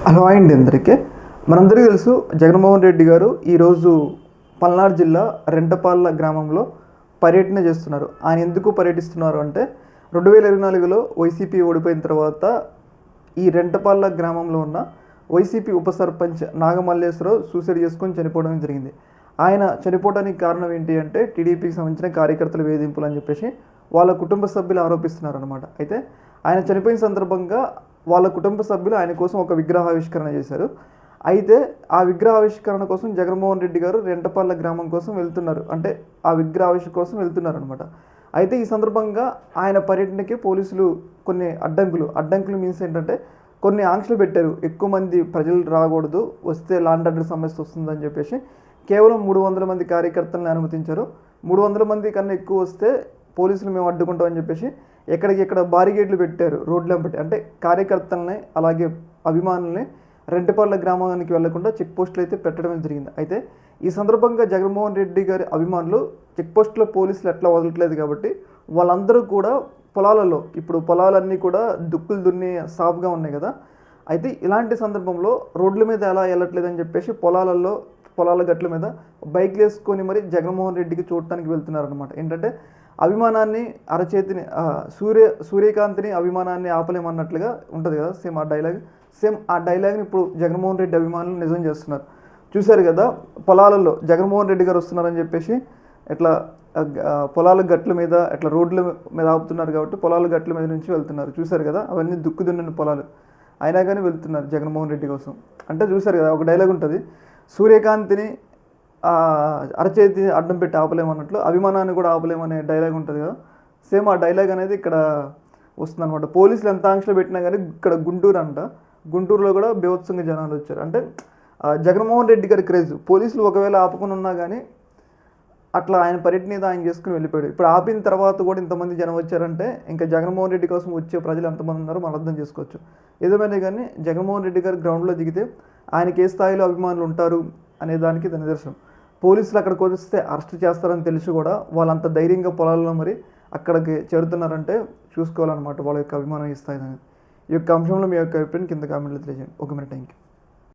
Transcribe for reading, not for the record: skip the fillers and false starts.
Hello అండి అందరికీ. మనందరికీ తెలుసు జగన్మోహన్ రెడ్డి గారు ఈరోజు పల్నాడు జిల్లా రెంటపాళ్ళ గ్రామంలో పర్యటన చేస్తున్నారు. ఆయన ఎందుకు పర్యటిస్తున్నారు అంటే 2024లో వైసీపీ ఓడిపోయిన తర్వాత ఈ రెంటపాళ్ళ గ్రామంలో ఉన్న వైసీపీ ఉప సర్పంచ్ నాగమల్లేశ్వరరావు సూసైడ్ చేసుకొని చనిపోవడం జరిగింది. ఆయన చనిపోవడానికి కారణం ఏంటి అంటే టీడీపీకి సంబంధించిన కార్యకర్తల వేధింపులు అని చెప్పేసి వాళ్ళ కుటుంబ సభ్యులు ఆరోపిస్తున్నారు అనమాట. అయితే ఆయన చనిపోయిన సందర్భంగా వాళ్ళ కుటుంబ సభ్యులు ఆయన కోసం ఒక విగ్రహావిష్కరణ చేశారు. అయితే ఆ విగ్రహావిష్కరణ కోసం జగన్మోహన్ రెడ్డి గారు రెంటపాళ్ళ గ్రామం కోసం వెళ్తున్నారు, అంటే ఆ విగ్రహావిష్కరణ కోసం వెళ్తున్నారు అనమాట. అయితే ఈ సందర్భంగా ఆయన పర్యటనకి పోలీసులు కొన్ని అడ్డంకులు మీన్స్ ఏంటంటే కొన్ని ఆంక్షలు పెట్టారు. ఎక్కువ మంది ప్రజలు రాకూడదు, వస్తే లాండ్ ఆర్డర్ సమస్య వస్తుందని చెప్పేసి కేవలం 300 మంది కార్యకర్తలను అనుమతించారు. 300 మంది కన్నా ఎక్కువ వస్తే పోలీసులు మేము అడ్డుకుంటామని చెప్పేసి ఎక్కడికెక్కడ బారిగేట్లు పెట్టారు రోడ్లంపటి. అంటే కార్యకర్తలని అలాగే అభిమానుల్ని రెంటపాళ్ళ గ్రామానికి వెళ్లకుండా చెక్ పోస్టులు అయితే పెట్టడం జరిగింది. అయితే ఈ సందర్భంగా జగన్మోహన్ రెడ్డి గారి అభిమానులు చెక్ పోస్టులో పోలీసులు ఎట్లా వదలట్లేదు కాబట్టి వాళ్ళందరూ కూడా పొలాలలో, ఇప్పుడు పొలాలన్నీ కూడా దుక్కులు దున్ని సాఫ్గా ఉన్నాయి కదా. అయితే ఇలాంటి సందర్భంలో రోడ్ల మీద ఎలా వెళ్ళట్లేదని చెప్పేసి పొలాల గట్ల మీద బైక్లు వేసుకొని మరి జగన్మోహన్ రెడ్డికి చూడటానికి వెళ్తున్నారు అనమాట. ఏంటంటే అభిమానాన్ని అరచేతిని సూర్యకాంతిని అభిమానాన్ని ఆపలేమన్నట్లుగా ఉంటుంది కదా సేమ్ ఆ డైలాగ్ని ఇప్పుడు జగన్మోహన్ రెడ్డి అభిమానులు నిజం చేస్తున్నారు. చూశారు కదా, పొలాలలో జగన్మోహన్ రెడ్డి గారు వస్తున్నారని చెప్పేసి ఎట్లా పొలాల గట్ల మీద ఎట్లా రోడ్ల మీద ఆపుతున్నారు కాబట్టి పొలాల గట్ల మీద నుంచి వెళ్తున్నారు. చూశారు కదా, అవన్నీ దుక్కు దున్నిన పొలాలు అయినా కానీ వెళ్తున్నారు జగన్మోహన్ రెడ్డి కోసం. అంటే చూశారు కదా, ఒక డైలాగ్ ఉంటుంది, సూర్యకాంతిని అరచేతి అడ్డం పెట్టి ఆపలేమన్నట్లు అభిమానాన్ని కూడా ఆపలేమనే డైలాగ్ ఉంటుంది కదా. సేమ్ ఆ డైలాగ్ అనేది ఇక్కడ వస్తుందన్నమాట. పోలీసులు ఎంత ఆంక్షలు పెట్టినా కానీ ఇక్కడ గుంటూరులో కూడా బీభత్సంగా జనాలు వచ్చారు. అంటే జగన్మోహన్ రెడ్డి గారి క్రేజ్ పోలీసులు ఒకవేళ ఆపుకొని ఉన్నా కానీ అట్లా ఆయన పర్యటన మీద ఆయన చేసుకుని వెళ్ళిపోయాడు. ఇప్పుడు ఆపిన తర్వాత కూడా ఇంతమంది జనం వచ్చారంటే ఇంకా జగన్మోహన్ రెడ్డి కోసం వచ్చే ప్రజలు ఎంతమంది ఉన్నారో మనం అర్థం చేసుకోవచ్చు. ఏదేమైనా కానీ జగన్మోహన్ రెడ్డి గారు గ్రౌండ్లో దిగితే ఆయనకి ఏ స్థాయిలో అభిమానులు ఉంటారు అనే దానికి ఇది నిదర్శనం. పోలీసులు అక్కడికి వస్తే అరెస్ట్ చేస్తారని తెలిసి కూడా వాళ్ళంత ధైర్యంగా పొలాల్లో మరి అక్కడికి చేరుతున్నారంటే చూసుకోవాలన్నమాట వాళ్ళ యొక్క అభిమానం ఈ స్థాయి అనేది. ఈ యొక్క అంశంలో మీ యొక్క అభిప్రాయం కింద కామెంట్లో తెలియజేయండి. ఒక మినిట్, థ్యాంక్ యూ.